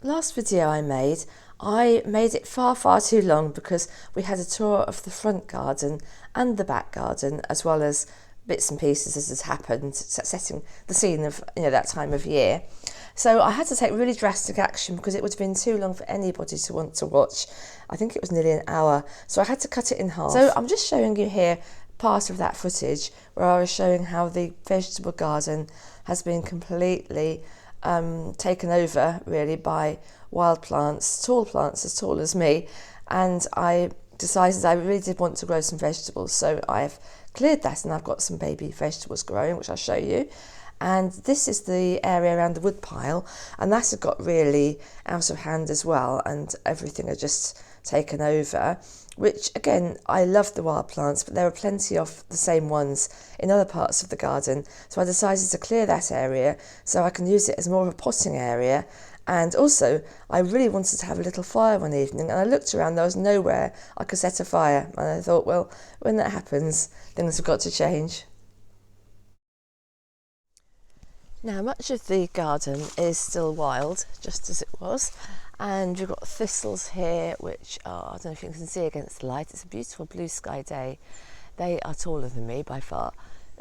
Last video I made it far too long because we had a tour of the front garden and the back garden, as well as bits and pieces as has happened, setting the scene of that time of year. So I had to take really drastic action because it would have been too long for anybody to want to watch. I think it was nearly an hour, so I had to cut it in half. So I'm just showing you here part of that footage where I was showing how the vegetable garden has been completely taken over really by wild plants, tall plants as tall as me, and I decided I really did want to grow some vegetables, so I've cleared that and I've got some baby vegetables growing, which I'll show you. And this is the area around the wood pile, and that had got really out of hand as well, and everything had just taken over, which again, I love the wild plants, but there are plenty of the same ones in other parts of the garden. So I decided to clear that area so I can use it as more of a potting area. And also, I really wanted to have a little fire one evening, and I looked around, there was nowhere I could set a fire. And I thought, well, when that happens, things have got to change. Now, much of the garden is still wild, just as it was. And we've got thistles here, which are, I don't know if you can see against the light, it's a beautiful blue sky day. They are taller than me by far.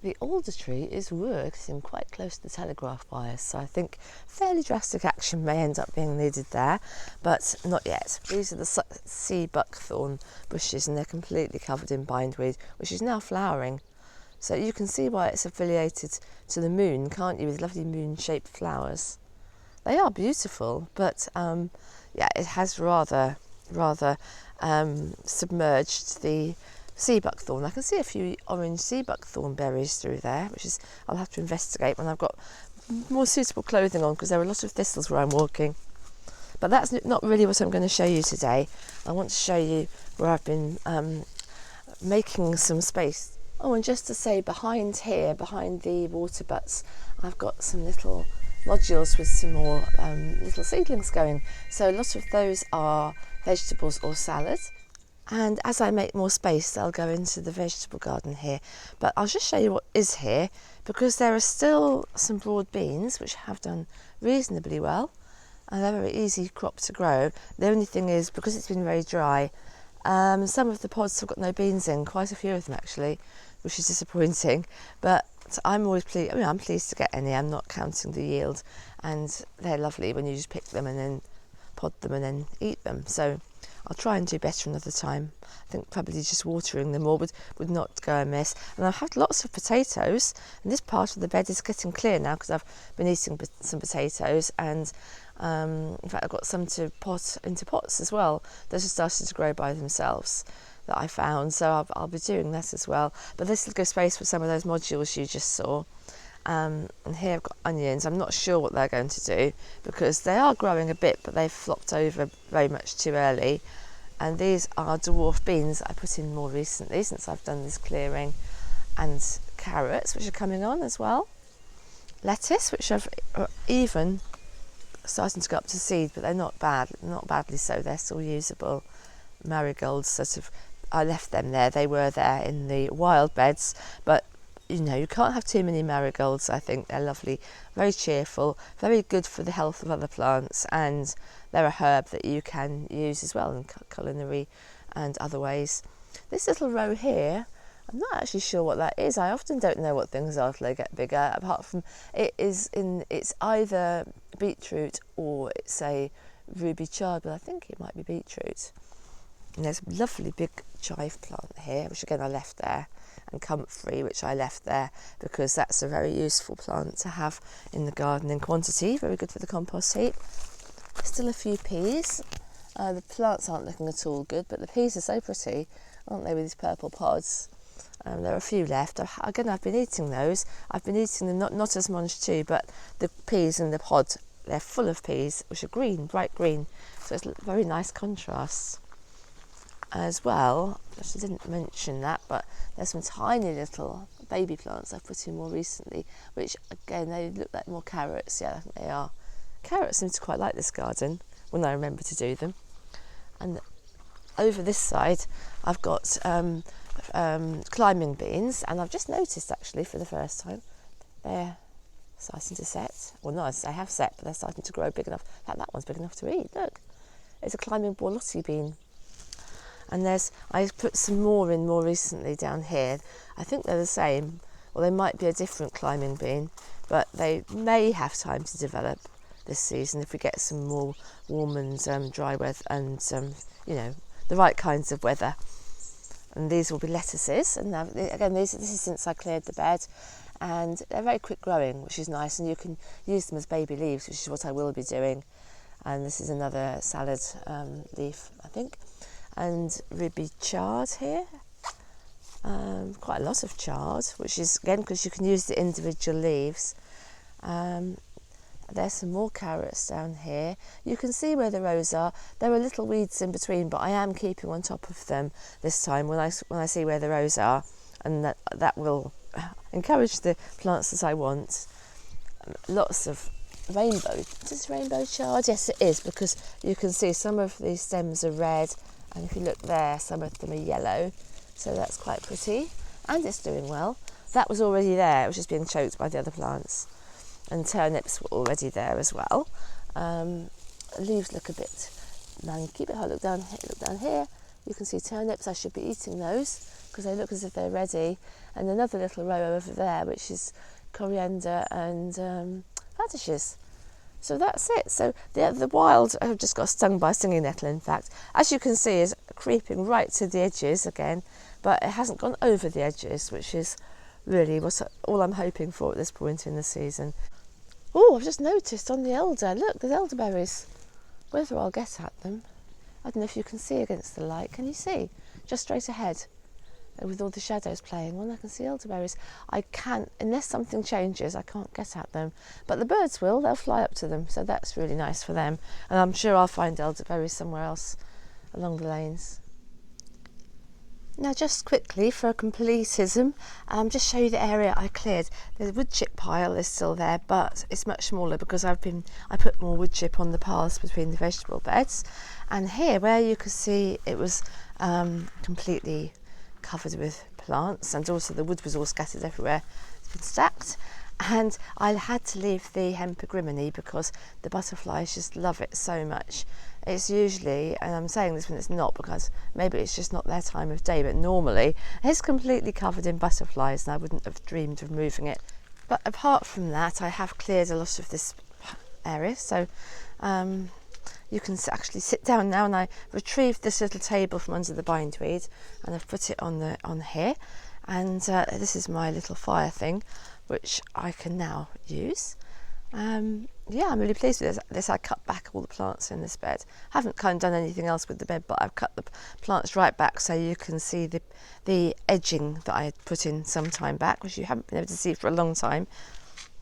The alder tree is working quite close to the telegraph wires, so I think fairly drastic action may end up being needed there, but not yet. These are the sea buckthorn bushes, and they're completely covered in bindweed, which is now flowering. So you can see why it's affiliated to the moon, can't you, with lovely moon-shaped flowers. They are beautiful, but yeah, it has rather submerged the sea buckthorn. I can see a few orange sea buckthorn berries through there, which is, I'll have to investigate when I've got more suitable clothing on, because there are a lot of thistles where I'm walking. But that's not really what I'm going to show you today. I want to show you where I've been making some space. Oh, and just to say, behind here, behind the water butts, I've got some little modules with some more little seedlings going. So a lot of those are vegetables or salad. And as I make more space, they'll go into the vegetable garden here. But I'll just show you what is here, because there are still some broad beans, which have done reasonably well. And they're a very easy crop to grow. The only thing is, because it's been very dry, some of the pods have got no beans in, quite a few of them actually, which is disappointing. But I'm always pleased. I mean, I'm pleased to get any. I'm not counting the yield, and they're lovely when you just pick them and then pod them and then eat them. So I'll try and do better another time. I think probably just watering them all would not go amiss. And I've had lots of potatoes, and this part of the bed is getting clear now because I've been eating some potatoes, and in fact I've got some to pot into pots as well. Those have started to grow by themselves that I found, so I'll be doing that as well. But this will give space for some of those modules you just saw. And here I've got onions. I'm not sure what they're going to do because they are growing a bit, but they've flopped over very much too early. And these are dwarf beans I put in more recently since I've done this clearing, and carrots, which are coming on as well. Lettuce, which are even starting to go up to seed, but they're not badly so. They're still usable. Marigolds, sort of, I left them there. They were there in the wild beds, but you can't have too many marigolds. I think they're lovely, very cheerful, very good for the health of other plants, and they're a herb that you can use as well in culinary and other ways. This little row here, I'm not actually sure what that is. I often don't know what things are till they get bigger, apart from it's either beetroot or it's a ruby chard, but I think it might be beetroot. And there's a lovely big chive plant here, which again I left there, and comfrey, which I left there because that's a very useful plant to have in the garden in quantity, very good for the compost heap. Still a few peas. The plants aren't looking at all good, but the peas are so pretty, aren't they, with these purple pods? There are a few left. Again, I've been eating those. I've been eating them not as much too, but the peas in the pod, they're full of peas, which are green, bright green, so it's a very nice contrast. As well, I didn't mention that, but there's some tiny little baby plants I've put in more recently, which again, they look like more carrots. Yeah, they are. Carrots seem to quite like this garden when I remember to do them. And over this side, I've got climbing beans, and I've just noticed actually for the first time, they're starting to set. Well, no, they have set, but they're starting to grow big enough. That one's big enough to eat. Look, it's a climbing borlotti bean. And I put some more in more recently down here. I think they're the same, or they might be a different climbing bean, but they may have time to develop this season if we get some more warm and dry weather and the right kinds of weather. And these will be lettuces, and again this is since I cleared the bed, and they're very quick growing, which is nice, and you can use them as baby leaves, which is what I will be doing. And this is another salad leaf, I think, and ruby chard here, quite a lot of chard, which is again because you can use the individual leaves. There's some more carrots down here. You can see where the rows are. There are little weeds in between, but I am keeping on top of them this time when I see where the rows are, and that will encourage the plants that I want. Lots of rainbow. Is this rainbow chard? Yes, it is, because you can see some of these stems are red, and if you look there, some of them are yellow. So that's quite pretty, and it's doing well. That was already there. It was just being choked by the other plants. And turnips were already there as well. Leaves look a bit manky, but if I look down here, you can see turnips. I should be eating those because they look as if they're ready. And another little row over there, which is coriander and radishes. So that's it. So the wild, I've just got stung by a stinging nettle, in fact. As you can see, is creeping right to the edges again, but it hasn't gone over the edges, which is really all I'm hoping for at this point in the season. Oh, I've just noticed on the elder, look, there's elderberries. Whether I'll get at them, I don't know if you can see against the light. Can you see? Just straight ahead, with all the shadows playing on, I can see elderberries. I can't, unless something changes, I can't get at them. But the birds will, they'll fly up to them, so that's really nice for them. And I'm sure I'll find elderberries somewhere else along the lanes. Now just quickly for completism, just show you the area I cleared. The wood chip pile is still there, but it's much smaller because I put more wood chip on the paths between the vegetable beds. And here, where you can see it was completely covered with plants, and also the wood was all scattered everywhere, it's been stacked. And I had to leave the hempegrimony because the butterflies just love it so much. It's usually, and I'm saying this when it's not because maybe it's just not their time of day, but normally it's completely covered in butterflies and I wouldn't have dreamed of moving it. But apart from that, I have cleared a lot of this area, so you can actually sit down now, and I retrieved this little table from under the bindweed and I've put it on here, and this is my little fire thing, which I can now use. Yeah, I'm really pleased with this. I cut back all the plants in this bed. Haven't kind of done anything else with the bed, but I've cut the plants right back so you can see the edging that I had put in some time back, which you haven't been able to see for a long time.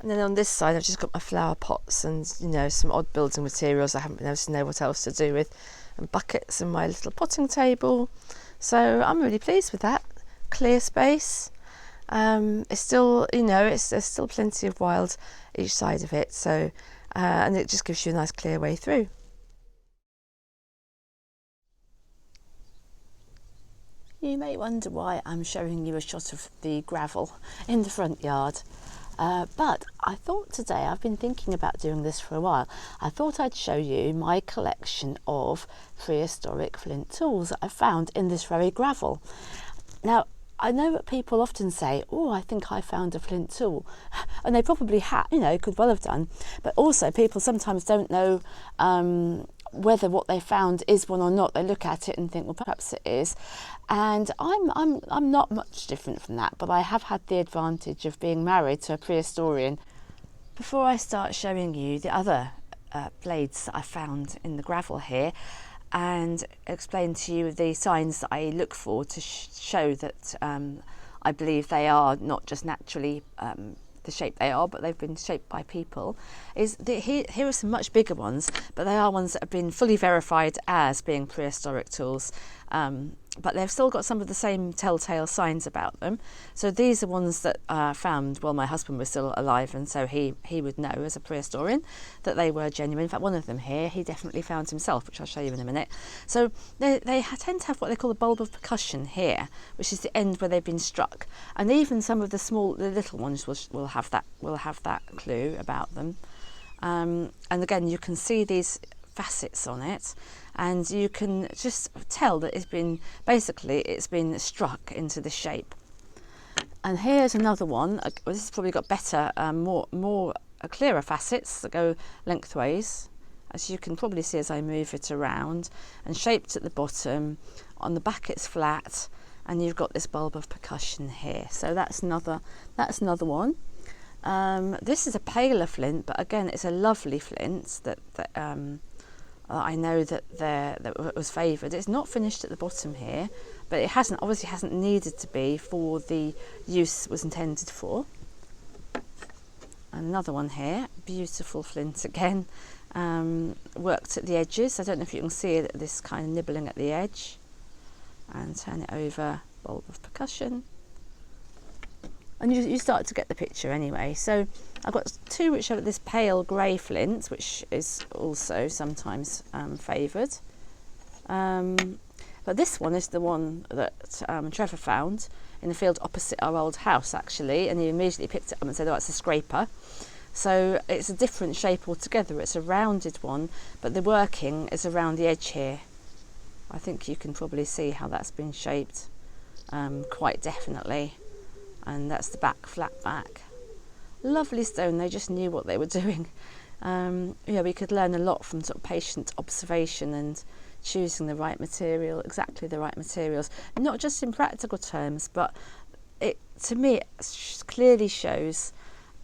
And then on this side, I've just got my flower pots and some odd building materials I haven't been able to know what else to do with, and buckets and my little potting table. So I'm really pleased with that. Clear space. It's still, there's still plenty of wild each side of it, so and it just gives you a nice clear way through. You may wonder why I'm showing you a shot of the gravel in the front yard, but I thought today, I've been thinking about doing this for a while, I thought I'd show you my collection of prehistoric flint tools that I found in this very gravel. Now, I know that people often say, oh, I think I found a flint tool. And they probably could well have done. But also people sometimes don't know whether what they found is one or not. They look at it and think, well, perhaps it is. And I'm not much different from that, but I have had the advantage of being married to a prehistorian. Before I start showing you the other blades that I found in the gravel here, and explain to you the signs that I look for to show that I believe they are not just naturally the shape they are, but they've been shaped by people, here are some much bigger ones, but they are ones that have been fully verified as being prehistoric tools. but they've still got some of the same telltale signs about them. So these are ones that I found while my husband was still alive, and so he would know as a prehistorian that they were genuine. In fact, one of them here he definitely found himself, which I'll show you in a minute. So they tend to have what they call a bulb of percussion here, which is the end where they've been struck, and even some of the little ones will have that clue about them. And again, you can see these facets on it, and you can just tell that it's been struck into the shape. And here's another one. This has probably got better, more clearer facets that go lengthways, as you can probably see as I move it around, and shaped at the bottom. On the back it's flat, and you've got this bulb of percussion here. So that's another one. This is a paler flint, but again it's a lovely flint that I know that was favoured. It's not finished at the bottom here, but it obviously hasn't needed to be for the use it was intended for. Another one here, beautiful flint again, worked at the edges. I don't know if you can see it, this kind of nibbling at the edge, and turn it over, bulb of percussion. And you start to get the picture anyway. So I've got two which are this pale grey flint, which is also sometimes favoured. But this one is the one that Trevor found in the field opposite our old house, actually, and he immediately picked it up and said, oh, it's a scraper. So it's a different shape altogether. It's a rounded one, but the working is around the edge here. I think you can probably see how that's been shaped quite definitely. And that's the back, flat back. Lovely stone, they just knew what they were doing. We could learn a lot from sort of patient observation and choosing the right material, exactly the right materials, not just in practical terms, but to me it clearly shows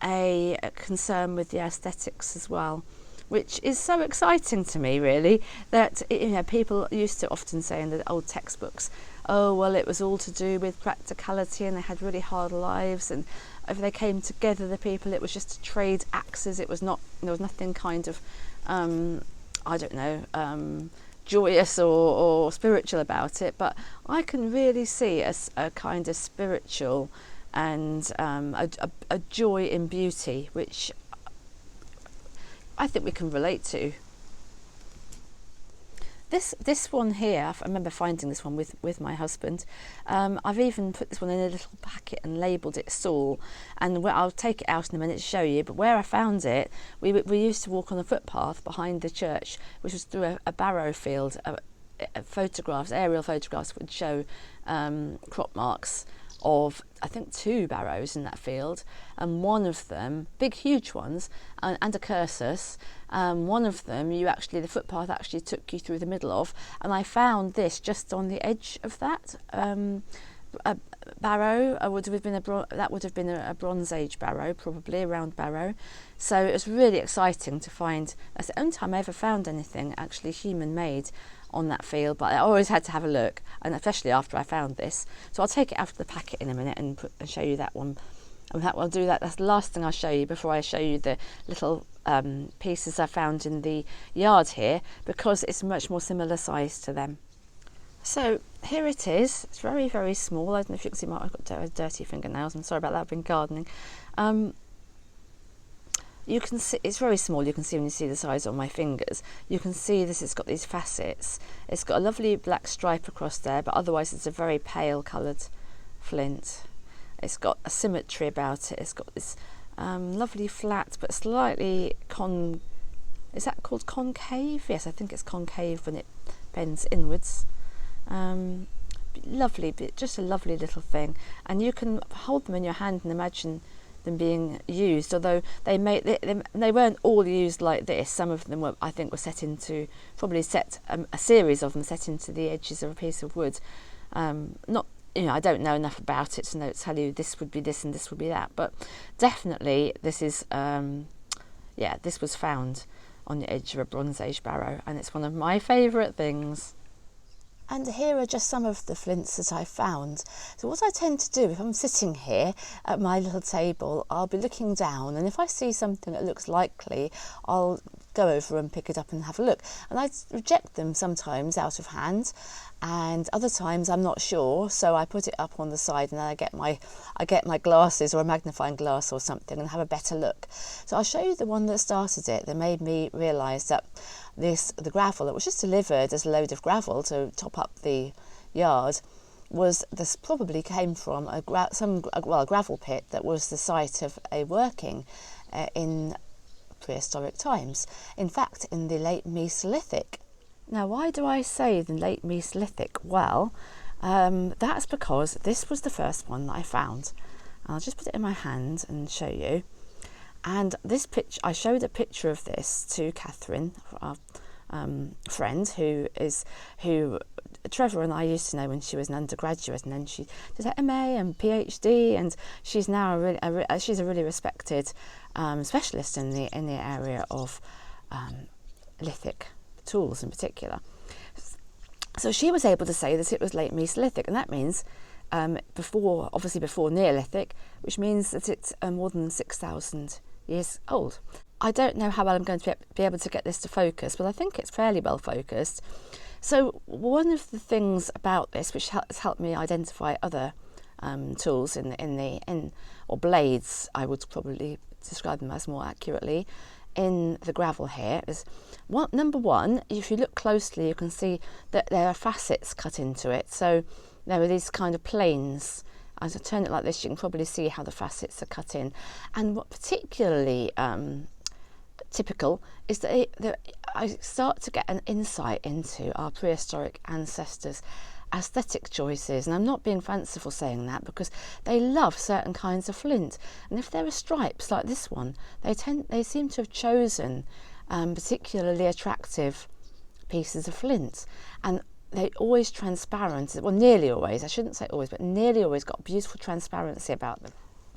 a concern with the aesthetics as well, which is so exciting to me, really, that people used to often say in the old textbooks, oh well, it was all to do with practicality and they had really hard lives, and if they came together, the people, it was just to trade axes. It was not, there was nothing kind of joyous or spiritual about it. But I can really see a kind of spiritual and a joy in beauty, which I think we can relate to. This one here, I remember finding this one with my husband. I've even put this one in a little packet and labelled it Saul, and I'll take it out in a minute to show you. But where I found it, we used to walk on a footpath behind the church, which was through a barrow field. Aerial photographs would show crop marks of, I think, 2 barrows in that field, and one of them, big huge ones, and a cursus, one of them the footpath actually took you through the middle of, and I found this just on the edge of that a barrow. Would have been a Bronze Age barrow, probably a round barrow. So it was really exciting to find. That's the only time I ever found anything actually human made on that field, but I always had to have a look, and especially after I found this. So I'll take it out of the packet in a minute and show you that one. And I'll do that. That's the last thing I'll show you before I show you the little pieces I found in the yard here, because it's much more similar size to them. So here it is. It's very, very small. I don't know if you can see I've got dirty fingernails. I'm sorry about that. I've been gardening. You can see it's very small. You can see when you see the size on my fingers. You can see this has got these facets. It's got a lovely black stripe across there, but otherwise it's a very pale coloured flint. It's got a symmetry about it. It's got this lovely flat but slightly is that called concave? Yes, I think it's concave when it bends inwards. Lovely, just a lovely little thing, and you can hold them in your hand and imagine them being used, although they weren't all used like this. Some of them were, I think, a series of them set into the edges of a piece of wood. I don't know enough about it to tell you this would be this and this would be that, but definitely this is this was found on the edge of a Bronze Age barrow, and it's one of my favourite things. And here are just some of the flints that I found. So what I tend to do, if I'm sitting here at my little table, I'll be looking down, and if I see something that looks likely, I'll go over and pick it up and have a look. And I reject them sometimes out of hand, and other times I'm not sure, so I put it up on the side, and then I get my glasses or a magnifying glass or something and have a better look. So I'll show you the one that started it, that made me realise that the gravel that was just delivered as a load of gravel to top up the yard this probably came from a gravel pit that was the site of a working in prehistoric times. In fact, in the late Mesolithic. Now, why do I say the late Mesolithic? Well, that's because this was the first one that I found. I'll just put it in my hand and show you. And this picture, I showed a picture of this to Catherine, our friend, who Trevor and I used to know when she was an undergraduate, and then she did her MA and PhD, and she's now she's a really respected specialist in the area of lithic tools in particular. So she was able to say that it was late Mesolithic, and that means before Neolithic, which means that it's more than 6,000 years old. I don't know how well I'm going to be able to get this to focus, but I think it's fairly well focused. So one of the things about this, which has helped me identify other tools or blades, I would probably describe them as more accurately, in the gravel here, is number one, if you look closely, you can see that there are facets cut into it. So there are these kind of planes. As I turn it like this, you can probably see how the facets are cut in. And what particularly typical is that I start to get an insight into our prehistoric ancestors' aesthetic choices, and I'm not being fanciful saying that, because they love certain kinds of flint, and if there are stripes like this one, they seem to have chosen particularly attractive pieces of flint, and they're always transparent. Well, nearly always, I shouldn't say always, but nearly always got beautiful transparency about them,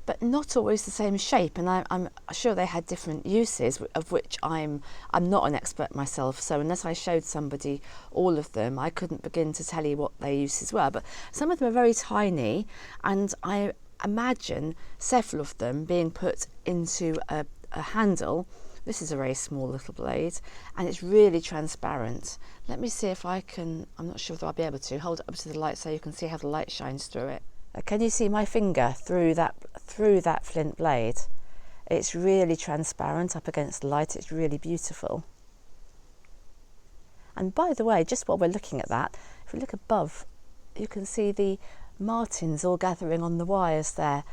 but not always the same shape. And I'm sure they had different uses, of which I'm not an expert myself, so unless I showed somebody all of them, I couldn't begin to tell you what their uses were. But some of them are very tiny, and I imagine several of them being put into a handle. This is a very small little blade, and it's really transparent. Let me see if I can, I'm not sure if I'll be able to, hold it up to the light so you can see how the light shines through it. Can you see my finger through that flint blade? It's really transparent up against the light. It's really beautiful. And by the way, just while we're looking at that, if we look above, you can see the martins all gathering on the wires there.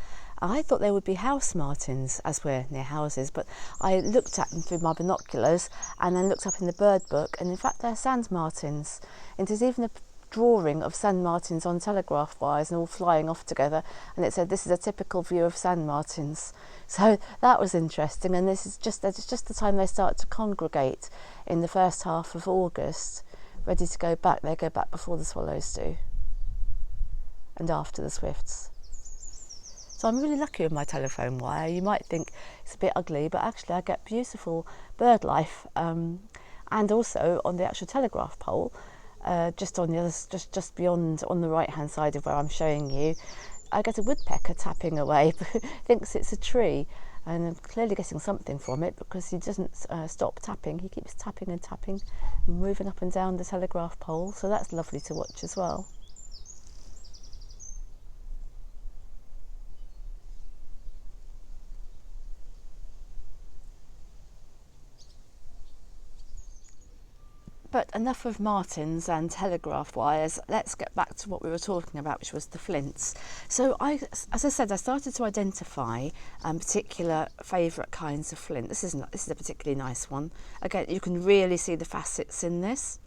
I thought they would be house martins, as we're near houses, but I looked at them through my binoculars and then looked up in the bird book, and in fact they're sand martins. And there's even a drawing of sand martins on telegraph wires and all flying off together, and it said this is a typical view of sand martins. So that was interesting, and it's just the time they start to congregate in the first half of August, ready to go back. They go back before the swallows do, and after the swifts. So I'm really lucky with my telephone wire. You might think it's a bit ugly, but actually I get beautiful bird life, and also on the actual telegraph pole, just on the other, just beyond, on the right hand side of where I'm showing you, I get a woodpecker tapping away, but thinks it's a tree, and I'm clearly getting something from it because he doesn't stop tapping. He keeps tapping and tapping, moving up and down the telegraph pole. So that's lovely to watch as well. But enough of martins and telegraph wires. Let's get back to what we were talking about, which was the flints. So as I said, I started to identify particular favourite kinds of flint. This is a particularly nice one. Again, you can really see the facets in this.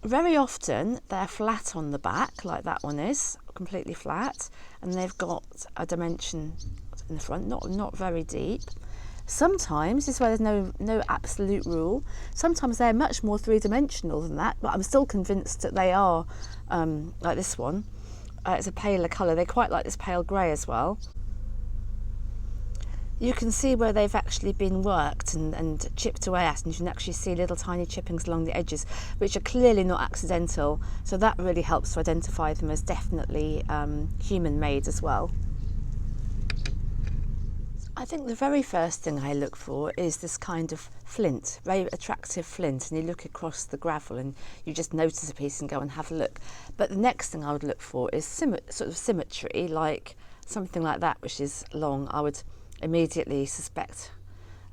Very often they're flat on the back, like that one is, completely flat, and they've got a dimension in the front, not very deep. Sometimes, this is where there's no absolute rule, sometimes they're much more three-dimensional than that, but I'm still convinced that they are like this one. It's a paler colour. They quite like this pale grey as well. You can see where they've actually been worked and chipped away at, and you can actually see little tiny chippings along the edges, which are clearly not accidental, so that really helps to identify them as definitely human-made as well. I think the very first thing I look for is this kind of flint, very attractive flint, and you look across the gravel and you just notice a piece and go and have a look. But the next thing I would look for is sort of symmetry, like something like that which is long. I would immediately suspect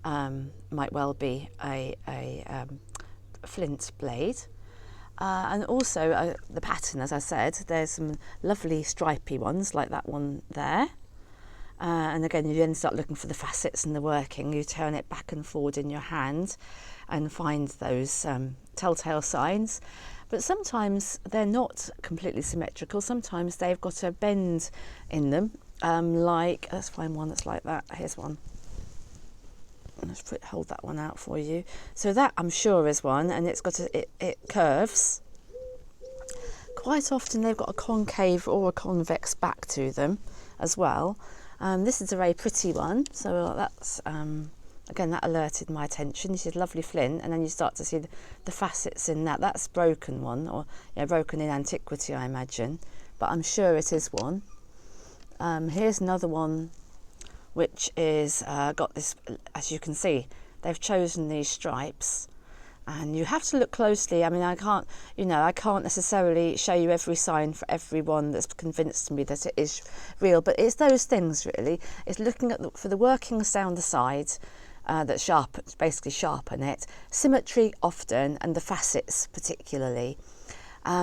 might well be a flint blade. And also the pattern, as I said, there's some lovely stripy ones like that one there. And again, you then start looking for the facets and the working. You turn it back and forward in your hand and find those telltale signs. But sometimes they're not completely symmetrical. Sometimes they've got a bend in them. Let's find one that's like that. Here's one. Let's hold that one out for you. So that I'm sure is one, and it's got it curves. Quite often they've got a concave or a convex back to them as well. This is a very pretty one, so that's again, that alerted my attention. This is lovely flint, and then you start to see the facets in that. That's broken one, or broken in antiquity, I imagine, but I'm sure it is one. Here's another one, which is got this. As you can see, they've chosen these stripes. And you have to look closely. I mean, I can't necessarily show you every sign for everyone that's convinced me that it is real, but it's those things really. It's looking at for the workings down the side that basically sharpen it, symmetry often, and the facets particularly.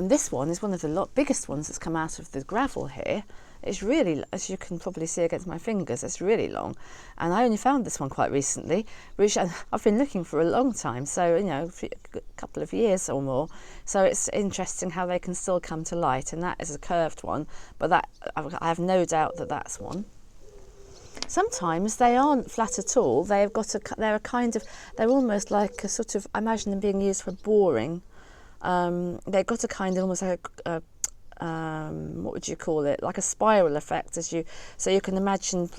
This one is one of the biggest ones that's come out of the gravel here. It's really, as you can probably see against my fingers, it's really long. And I only found this one quite recently, which I've been looking for a long time, so, a couple of years or more. So it's interesting how they can still come to light, and that is a curved one, but I have no doubt that that's one. Sometimes they aren't flat at all. They're almost like a sort of, I imagine them being used for boring. They've got a kind of almost like what would you call it, like a spiral effect, so you can imagine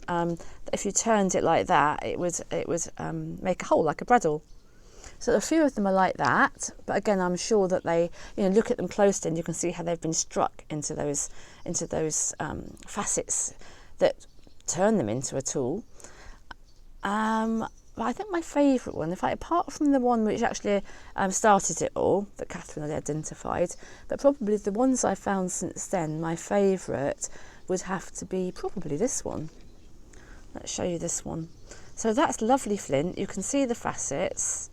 if you turned it like that, it would make a hole like a bradawl. So a few of them are like that, but again, I'm sure that they, look at them closely and you can see how they've been struck into those facets that turn them into a tool. But I think my favourite one, apart from the one which actually started it all, that Catherine had identified, but probably the ones I found since then, my favourite would have to be probably this one. Let's show you this one. So that's lovely flint. You can see the facets.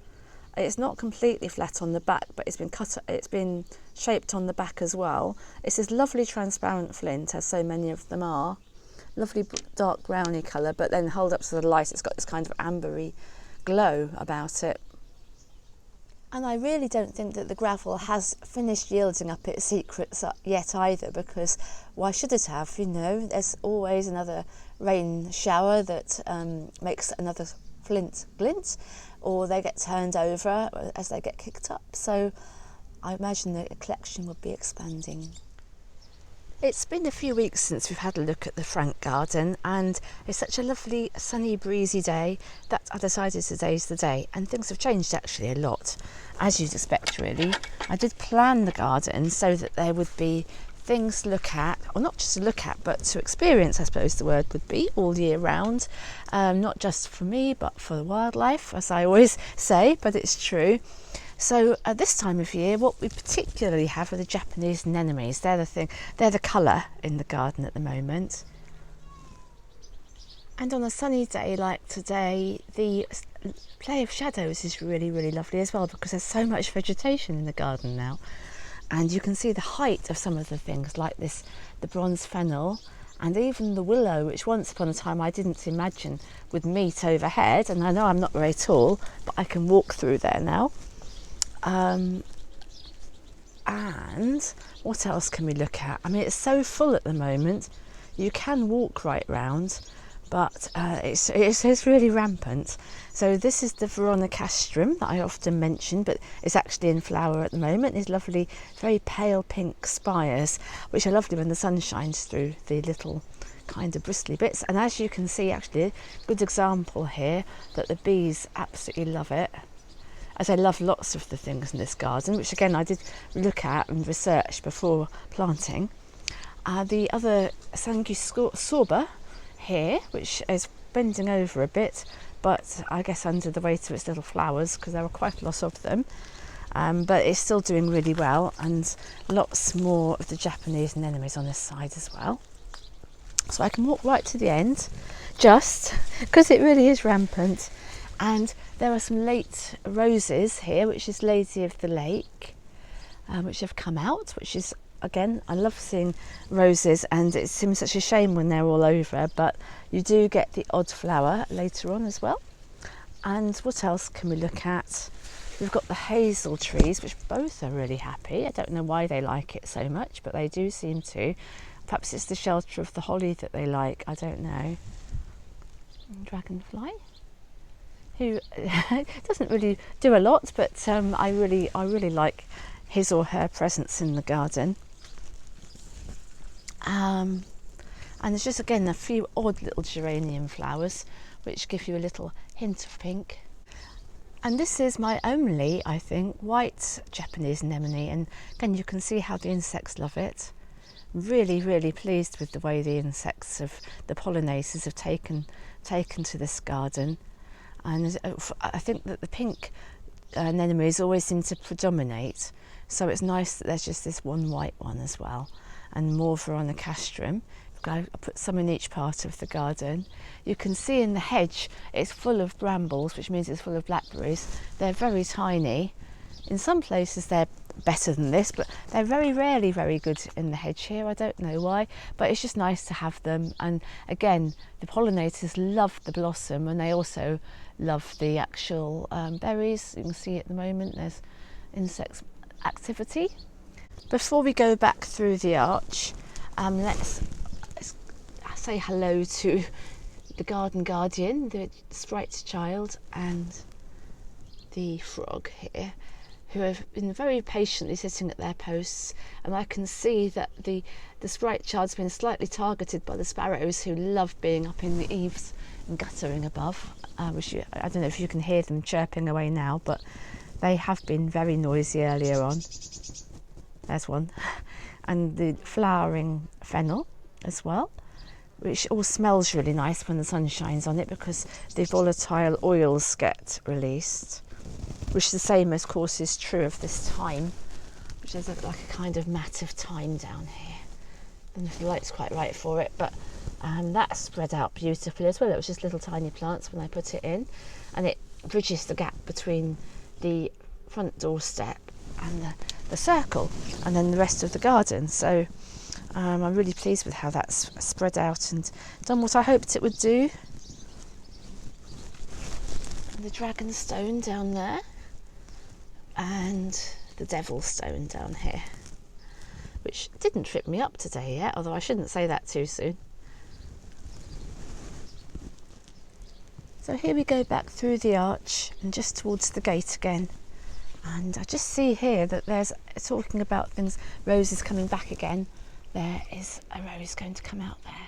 It's not completely flat on the back, but it's been shaped on the back as well. It's this lovely transparent flint, as so many of them are. Lovely dark browny colour, but then held up to the light, it's got this kind of ambery glow about it. And I really don't think that the gravel has finished yielding up its secrets yet either, because why should it have? There's always another rain shower that makes another flint glint, or they get turned over as they get kicked up. So I imagine the collection would be expanding. It's been a few weeks since we've had a look at the Frank garden, and it's such a lovely sunny breezy day that I decided today's the day, and things have changed actually a lot, as you'd expect really. I did plan the garden so that there would be things to look at, or not just to look at but to experience, I suppose the word would be, all year round, not just for me but for the wildlife, as I always say, but it's true. So at this time of year, what we particularly have are the Japanese anemones. They're the colour in the garden at the moment. And on a sunny day like today, the play of shadows is really, really lovely as well, because there's so much vegetation in the garden now. And you can see the height of some of the things, like the bronze fennel, and even the willow, which once upon a time I didn't imagine would meet overhead. And I know I'm not very tall, but I can walk through there now. And what else can we look at? I mean, it's so full at the moment. You can walk right round, but it's really rampant. So this is the veronicastrum that I often mention, but it's actually in flower at the moment. These lovely, very pale pink spires, which are lovely when the sun shines through the little kind of bristly bits. And as you can see, actually, a good example here that the bees absolutely love it. As I love lots of the things in this garden, which again I did look at and research before planting. The other sanguisorba here, which is bending over a bit, but I guess under the weight of its little flowers, because there are quite a lot of them. But it's still doing really well, and lots more of the Japanese anemones on this side as well. So I can walk right to the end, just because it really is rampant. And there are some late roses here, which is Lady of the Lake, which have come out, which is, again, I love seeing roses, and it seems such a shame when they're all over, but you do get the odd flower later on as well. And what else can we look at? We've got the hazel trees, which both are really happy. I don't know why they like it so much, but they do seem to. Perhaps it's the shelter of the holly that they like, I don't know. Dragonfly, who doesn't really do a lot, but I really like his or her presence in the garden. And there's just, again, a few odd little geranium flowers which give you a little hint of pink. And this is my only, I think, white Japanese anemone, and again you can see how the insects love it. Really, really pleased with the way the insects of the pollinators have taken to this garden. And I think that the pink anemones always seem to predominate, so it's nice that there's just this one white one as well, and more veronicastrum. I put some in each part of the garden. You can see in the hedge it's full of brambles, which means it's full of blackberries. They're very tiny. In some places they're better than this, but they're very rarely very good in the hedge here. I don't know why, but it's just nice to have them. And again, the pollinators love the blossom, and they also love the actual berries. You can see at the moment there's insect activity. Before we go back through the arch, let's say hello to the garden guardian, the sprite child, and the frog here, who have been very patiently sitting at their posts. And I can see that the sprite child's been slightly targeted by the sparrows, who love being up in the eaves and guttering above, which I don't know if you can hear them chirping away now, but they have been very noisy earlier on. There's one. And the flowering fennel as well, which all smells really nice when the sun shines on it, because the volatile oils get released, which is the same, of course, is true of this thyme, which is like a kind of mat of thyme down here. I don't know if the light's quite right for it, but that spread out beautifully as well. It was just little tiny plants when I put it in, and it bridges the gap between the front doorstep and the circle, and then the rest of the garden. So I'm really pleased with how that's spread out and done what I hoped it would do. And the dragon stone down there, and the devil stone down here, which didn't trip me up today yet, although I shouldn't say that too soon. So here we go back through the arch and just towards the gate again. And I just see here that there's, talking about things, roses coming back again. There is a rose going to come out there.